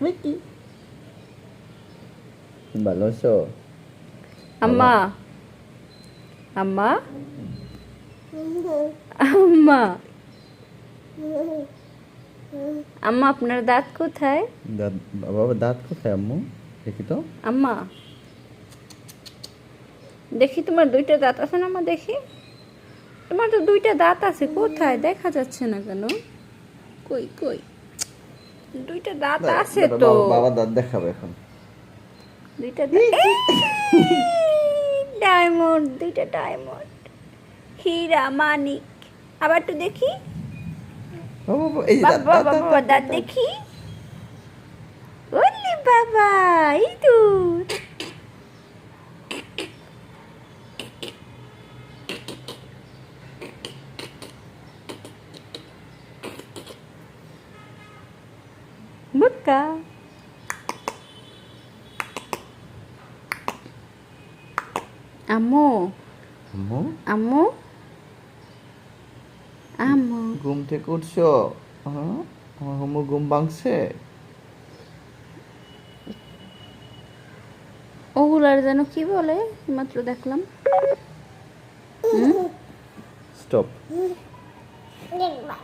Mickey ভালো আছো? আম্মা আম্মা আম্মা আম্মা আপনার দাঁত কোথায়? দাঁত, বাবা দাঁত কোথায় আম্মু? দেখি তো। আম্মা দেখি তোমার দুইটা দাঁত আছে না? আম্মা দেখি, তোমার তো দুইটা দাঁত আছে, কোথায় দেখা যাচ্ছে না কেন? কই কই, দুইটা দাঁত আছে তো। বাবা দাঁত দেখাবে এখন। দুইটা দাঁত, ডায়মন্ড, দুইটা ডায়মন্ড, হীরা মানিক। আবার তো দেখি, বাবা এই যে দাঁত, বাবা দাঁত, বাবা দাঁত দেখি। ওলে বাবা, এই তো বুক্কা। আম্মু আম্মু আম্মু আম্মু ঘুম থেকে উঠছো? হ্যাঁ, আমার আম্মু ঘুম ভাঙছে। ওগুলার যেন কি বলে, মাত্র দেখলাম। স্টপ।